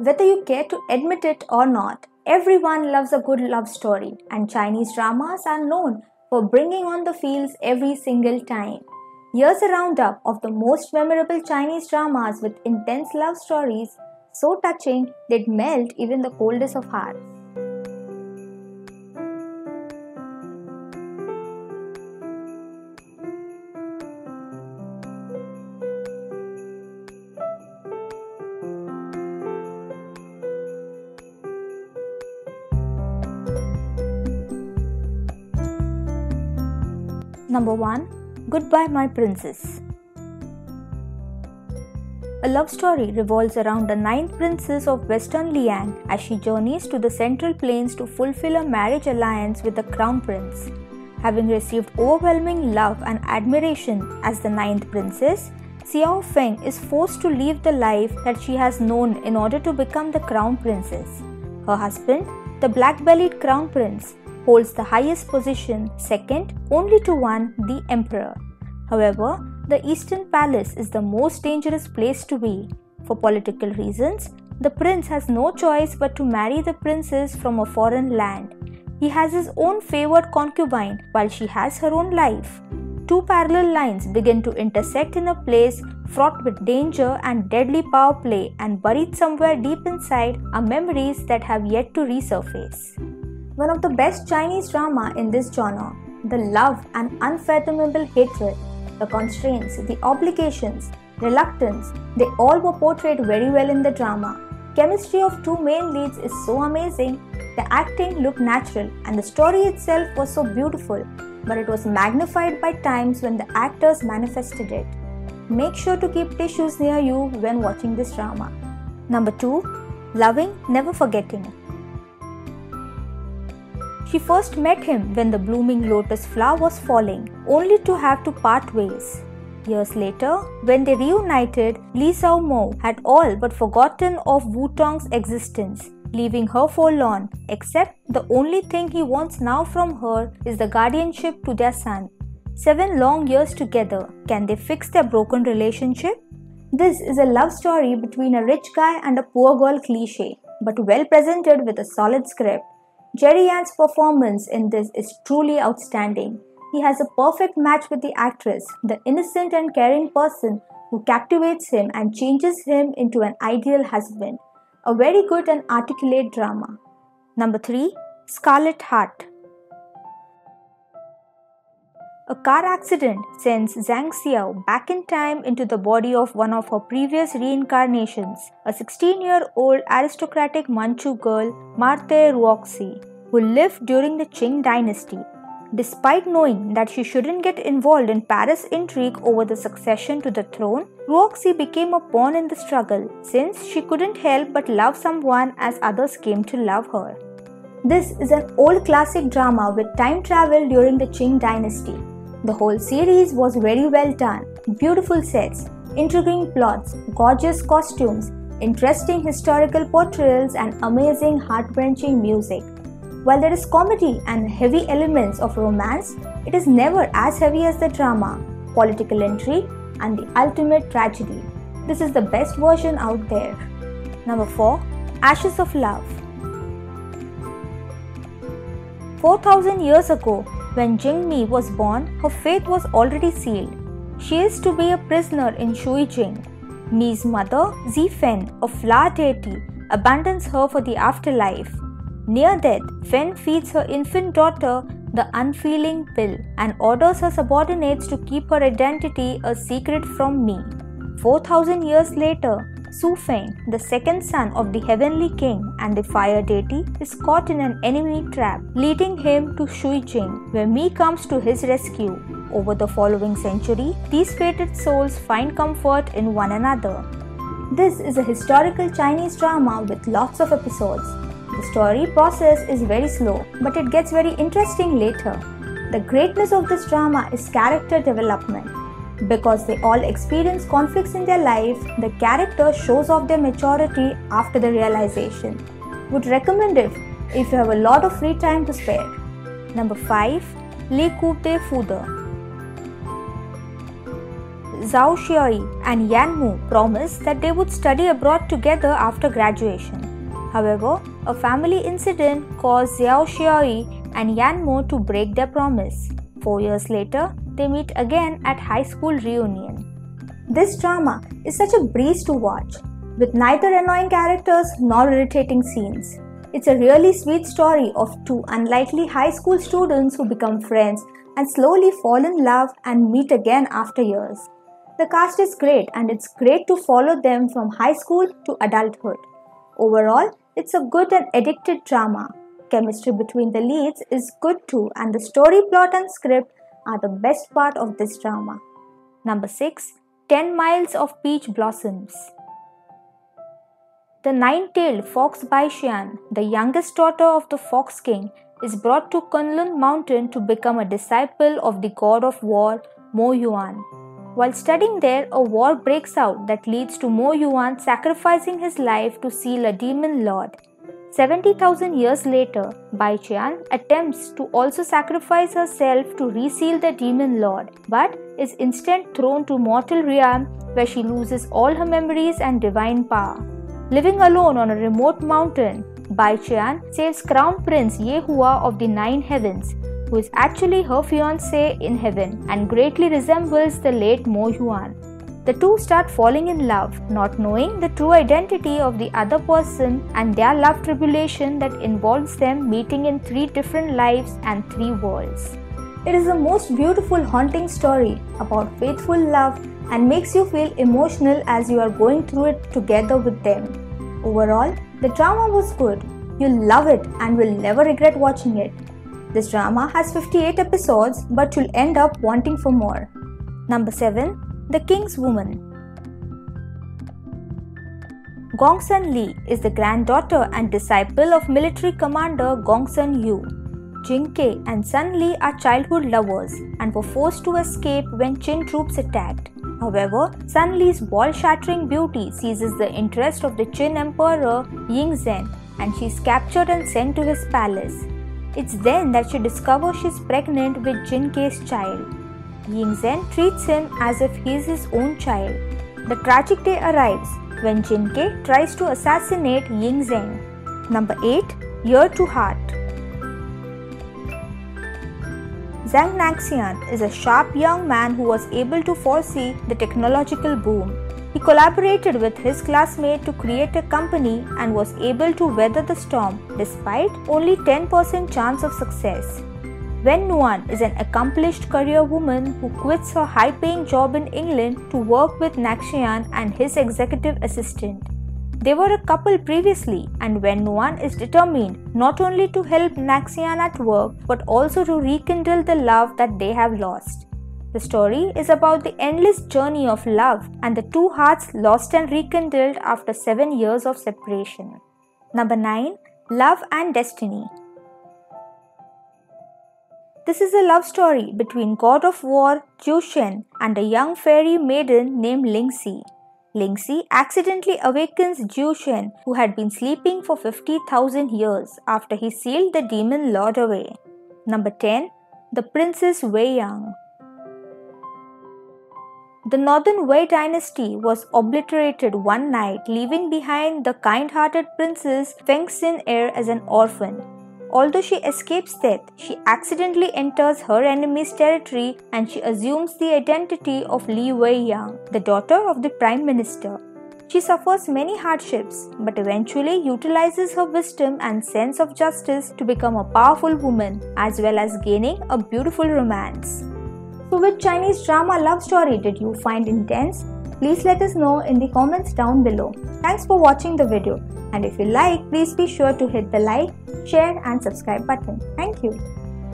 Whether you care to admit it or not, everyone loves a good love story, and Chinese dramas are known for bringing on the feels every single time. Here's a roundup of the most memorable Chinese dramas with intense love stories so touching they'd melt even the coldest of hearts. Number 1. Goodbye My Princess. A love story revolves around the 9th princess of Western Liang as she journeys to the Central Plains to fulfill a marriage alliance with the crown prince. Having received overwhelming love and admiration as the 9th princess, Xiao Feng is forced to leave the life that she has known in order to become the crown princess. Her husband, the black-bellied crown prince, holds the highest position, second only to one, the emperor. However, the Eastern Palace is the most dangerous place to be. For political reasons, the prince has no choice but to marry the princess from a foreign land. He has his own favored concubine while she has her own life. Two parallel lines begin to intersect in a place fraught with danger and deadly power play, and buried somewhere deep inside are memories that have yet to resurface. One of the best Chinese drama in this genre, the love and unfathomable hatred, the constraints, the obligations, reluctance, they all were portrayed very well in the drama. Chemistry of two main leads is so amazing, the acting looked natural and the story itself was so beautiful, but it was magnified by times when the actors manifested it. Make sure to keep tissues near you when watching this drama. Number 2. Loving, Never Forgetting. She first met him when the blooming lotus flower was falling, only to have to part ways. Years later, when they reunited, Li Xiaomo had all but forgotten of Wu Tong's existence, leaving her forlorn, except the only thing he wants now from her is the guardianship to their son. 7 long years together, can they fix their broken relationship? This is a love story between a rich guy and a poor girl cliché, but well presented with a solid script. Jerry Yan's performance in this is truly outstanding. He has a perfect match with the actress, the innocent and caring person who captivates him and changes him into an ideal husband. A very good and articulate drama. Number 3. Scarlet Heart. A car accident sends Zhang Xiao back in time into the body of one of her previous reincarnations, a 16-year-old aristocratic Manchu girl, Marthe Ruoxi, who lived during the Qing dynasty. Despite knowing that she shouldn't get involved in Paris intrigue over the succession to the throne, Ruoxi became a pawn in the struggle since she couldn't help but love someone as others came to love her. This is an old classic drama with time travel during the Qing dynasty. The whole series was very well done. Beautiful sets, intriguing plots, gorgeous costumes, interesting historical portrayals and amazing heart-wrenching music. While there is comedy and heavy elements of romance, it is never as heavy as the drama, political intrigue and the ultimate tragedy. This is the best version out there. Number 4. Ashes of Love. 4,000 years ago, when Jingmi was born, her fate was already sealed. She is to be a prisoner in Shuijing. Mi's mother, Zifen, a flower deity, abandons her for the afterlife. Near death, Fen feeds her infant daughter the unfeeling pill and orders her subordinates to keep her identity a secret from Mi. 4,000 years later, Su Feng, the second son of the Heavenly King and the fire deity, is caught in an enemy trap, leading him to Shuijing, where Mi comes to his rescue. Over the following century, these fated souls find comfort in one another. This is a historical Chinese drama with lots of episodes. The story process is very slow, but it gets very interesting later. The greatness of this drama is character development. Because they all experience conflicts in their life, the character shows off their maturity after the realization. Would recommend it if you have a lot of free time to spare. Number 5. Les Coups de Foudre. Zhao Xiaoyi and Yan Mu promised that they would study abroad together after graduation. However, a family incident caused Zhao Xiaoyi and Yan Mu to break their promise. 4 years later, they meet again at high school reunion. This drama is such a breeze to watch, with neither annoying characters nor irritating scenes. It's a really sweet story of two unlikely high school students who become friends and slowly fall in love and meet again after years. The cast is great and it's great to follow them from high school to adulthood. Overall, it's a good and addictive drama. Chemistry between the leads is good too, and the story, plot and script are the best part of this drama. Number 6. 10 Miles of Peach Blossoms. The nine-tailed fox Baixian, the youngest daughter of the Fox King, is brought to Kunlun Mountain to become a disciple of the god of war, Mo Yuan. While studying there, a war breaks out that leads to Mo Yuan sacrificing his life to seal a demon lord. 70,000 years later, Baixian attempts to also sacrifice herself to reseal the demon lord, but is instead thrown to mortal realm where she loses all her memories and divine power. Living alone on a remote mountain, Baixian saves Crown Prince Yehua of the Nine Heavens, who is actually her fiancé in heaven and greatly resembles the late Mo Yuan. The two start falling in love, not knowing the true identity of the other person and their love tribulation that involves them meeting in 3 different lives and 3 worlds. It is the most beautiful, haunting story about faithful love and makes you feel emotional as you are going through it together with them. Overall, the drama was good. You'll love it and will never regret watching it. This drama has 58 episodes, but you'll end up wanting for more. Number 7. The King's Woman. Gongsun Li is the granddaughter and disciple of military commander Gongsun Yu. Jing Ke and Sun Li are childhood lovers and were forced to escape when Qin troops attacked. However, Sun Li's wall-shattering beauty seizes the interest of the Qin Emperor Ying Zhen and she is captured and sent to his palace. It's then that she discovers she is pregnant with Jin Ke's child. Ying Zhen treats him as if he is his own child. The tragic day arrives when Jin Ke tries to assassinate Ying Zhen. Number 8. Ear to Heart. Zhang Naxian is a sharp young man who was able to foresee the technological boom. He collaborated with his classmate to create a company and was able to weather the storm despite only 10% chance of success. Wen Nuan is an accomplished career woman who quits her high-paying job in England to work with Naxian and his executive assistant. They were a couple previously, and Wen Nuan is determined not only to help Naxian at work but also to rekindle the love that they have lost. The story is about the endless journey of love and the two hearts lost and rekindled after 7 years of separation. Number 9. Love and Destiny. This is a love story between god of war Jiu Shen and a young fairy maiden named Lingxi. Lingxi accidentally awakens Jiu Shen, who had been sleeping for 50,000 years after he sealed the demon lord away. Number 10. The Princess Wei Yang. The Northern Wei dynasty was obliterated one night, leaving behind the kind-hearted princess Feng Xin Er as an orphan. Although she escapes death, she accidentally enters her enemy's territory and she assumes the identity of Li Wei Yang, the daughter of the Prime Minister. She suffers many hardships, but eventually utilizes her wisdom and sense of justice to become a powerful woman, as well as gaining a beautiful romance. So which Chinese drama love story did you find intense? Please let us know in the comments down below. Thanks for watching the video. And if you like, please be sure to hit the like, share and subscribe button. Thank you.